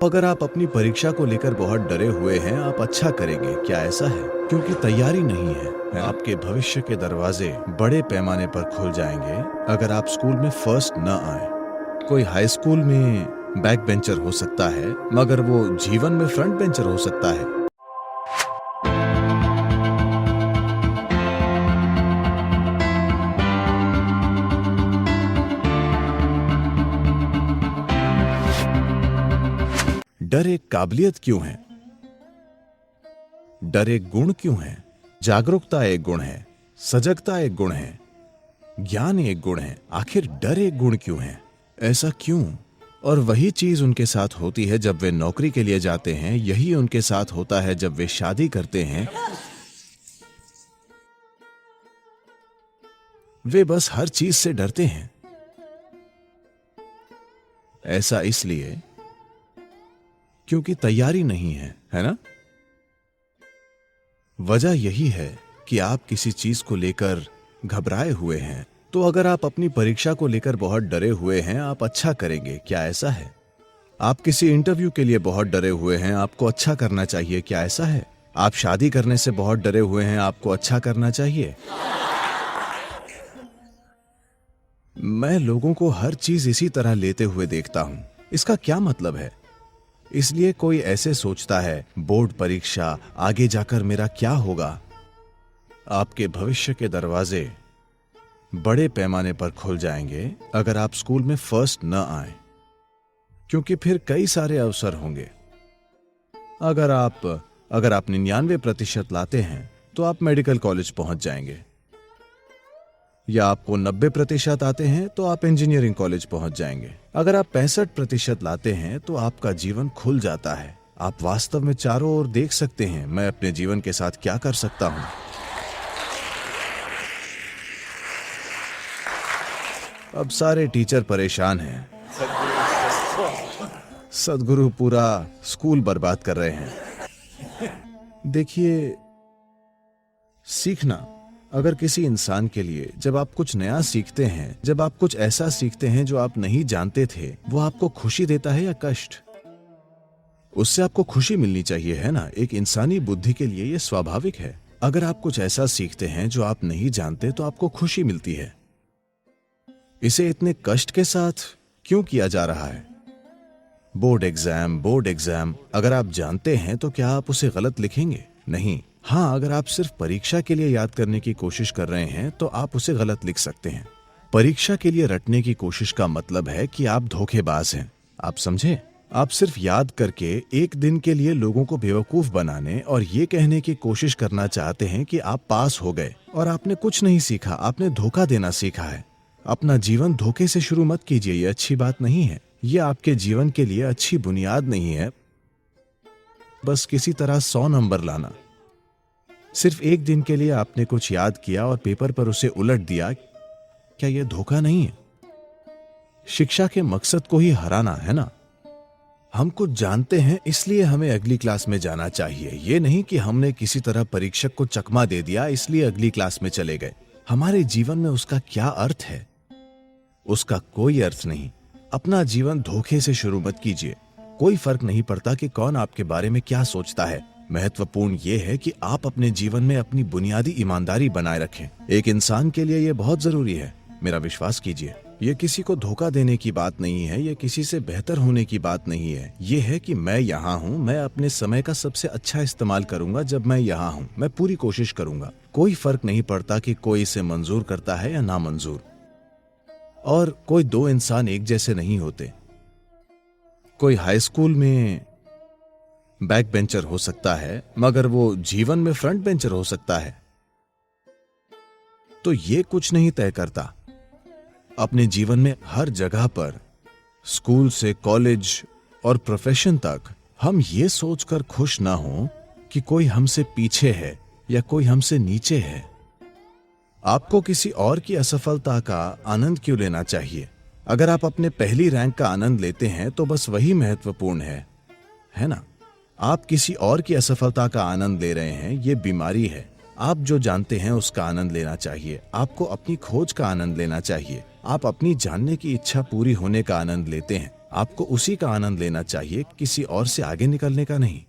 अगर आप अपनी परीक्षा को लेकर बहुत डरे हुए हैं, आप अच्छा करेंगे, क्या ऐसा है? क्योंकि तैयारी नहीं है। आपके भविष्य के दरवाजे बड़े पैमाने पर खुल जाएंगे अगर आप स्कूल में फर्स्ट न आए। कोई हाई स्कूल में बैक बेंचर हो सकता है, मगर वो जीवन में फ्रंट बेंचर हो सकता है। डर एक काबिलियत क्यों है? डर एक गुण क्यों है? जागरूकता एक गुण है, सजगता एक गुण है, ज्ञान एक गुण है। आखिर डर एक गुण क्यों है? ऐसा क्यों? और वही चीज उनके साथ होती है जब वे नौकरी के लिए जाते हैं, यही उनके साथ होता है जब वे शादी करते हैं। वे बस हर चीज से डरते हैं। ऐसा इसलिए क्योंकि तैयारी नहीं है ना? वजह यही है कि आप किसी चीज को लेकर घबराए हुए हैं। तो अगर आप अपनी परीक्षा को लेकर बहुत डरे हुए हैं, आप अच्छा करेंगे, क्या ऐसा है? आप किसी इंटरव्यू के लिए बहुत डरे हुए हैं, आपको अच्छा करना चाहिए, क्या ऐसा है? आप शादी करने से बहुत डरे हुए हैं, आपको अच्छा करना चाहिए। मैं लोगों को हर चीज इसी तरह लेते हुए देखता हूं। इसका क्या मतलब है? इसलिए कोई ऐसे सोचता है, बोर्ड परीक्षा, आगे जाकर मेरा क्या होगा? आपके भविष्य के दरवाजे बड़े पैमाने पर खुल जाएंगे अगर आप स्कूल में फर्स्ट न आए, क्योंकि फिर कई सारे अवसर होंगे। अगर आप 99% लाते हैं तो आप मेडिकल कॉलेज पहुंच जाएंगे, या आपको 90% आते हैं तो आप इंजीनियरिंग कॉलेज पहुंच जाएंगे। अगर आप 65% लाते हैं तो आपका जीवन खुल जाता है। आप वास्तव में चारों ओर देख सकते हैं, मैं अपने जीवन के साथ क्या कर सकता हूं। अब सारे टीचर परेशान हैं। सदगुरु पूरा स्कूल बर्बाद कर रहे हैं। देखिए, सीखना अगर किसी इंसान के लिए, जब आप कुछ नया सीखते हैं, जब आप कुछ ऐसा सीखते हैं जो आप नहीं जानते थे, वो आपको खुशी देता है या कष्ट? उससे आपको खुशी मिलनी चाहिए, है ना? एक इंसानी बुद्धि के लिए यह स्वाभाविक है। अगर आप कुछ ऐसा सीखते हैं जो आप नहीं जानते तो आपको खुशी मिलती है। इसे इतने कष्ट के साथ क्यों किया जा रहा है? बोर्ड एग्जाम, अगर आप जानते हैं तो क्या आप उसे गलत लिखेंगे? नहीं। हाँ, अगर आप सिर्फ परीक्षा के लिए याद करने की कोशिश कर रहे हैं तो आप उसे गलत लिख सकते हैं। परीक्षा के लिए रटने की कोशिश का मतलब है कि आप धोखेबाज हैं। आप समझे? आप सिर्फ याद करके एक दिन के लिए लोगों को बेवकूफ बनाने और ये कहने की कोशिश करना चाहते हैं कि आप पास हो गए, और आपने कुछ नहीं सीखा, आपने धोखा देना सीखा है। अपना जीवन धोखे से शुरू मत कीजिए, ये अच्छी बात नहीं है। ये आपके जीवन के लिए अच्छी बुनियाद नहीं है। बस किसी तरह 100 नंबर लाना। सिर्फ एक दिन के लिए आपने कुछ याद किया और पेपर पर उसे उलट दिया, क्या यह धोखा नहीं है? शिक्षा के मकसद को ही हराना है ना? हम कुछ जानते हैं इसलिए हमें अगली क्लास में जाना चाहिए, ये नहीं कि हमने किसी तरह परीक्षक को चकमा दे दिया इसलिए अगली क्लास में चले गए। हमारे जीवन में उसका क्या अर्थ है? उसका कोई अर्थ नहीं। अपना जीवन धोखे से शुरू मत कीजिए। कोई फर्क नहीं पड़ता कि कौन आपके बारे में क्या सोचता है। महत्वपूर्ण यह है कि आप अपने जीवन में अपनी बुनियादी ईमानदारी बनाए रखें। एक इंसान के लिए यह बहुत जरूरी है। मेरा विश्वास कीजिए, यह किसी को धोखा देने की बात नहीं है, यह किसी से बेहतर होने की बात नहीं है। यह है कि मैं यहाँ हूँ, मैं अपने समय का सबसे अच्छा इस्तेमाल करूंगा। जब मैं यहाँ हूँ, मैं पूरी कोशिश करूंगा। कोई फर्क नहीं पड़ता कि कोई इसे मंजूर करता है या ना मंजूर। और कोई दो इंसान एक जैसे नहीं होते। कोई हाई स्कूल में बैक बेंचर हो सकता है, मगर वो जीवन में फ्रंट बेंचर हो सकता है। तो ये कुछ नहीं तय करता। अपने जीवन में हर जगह पर, स्कूल से कॉलेज और प्रोफेशन तक, हम ये सोचकर खुश ना हो कि कोई हमसे पीछे है या कोई हमसे नीचे है। आपको किसी और की असफलता का आनंद क्यों लेना चाहिए? अगर आप अपने पहली रैंक का आनंद लेते हैं तो बस वही महत्वपूर्ण है ना? आप किसी और की असफलता का आनंद ले रहे हैं, ये बीमारी है। आप जो जानते हैं उसका आनंद लेना चाहिए। आपको अपनी खोज का आनंद लेना चाहिए। आप अपनी जानने की इच्छा पूरी होने का आनंद लेते हैं। आपको उसी का आनंद लेना चाहिए, किसी और से आगे निकलने का नहीं।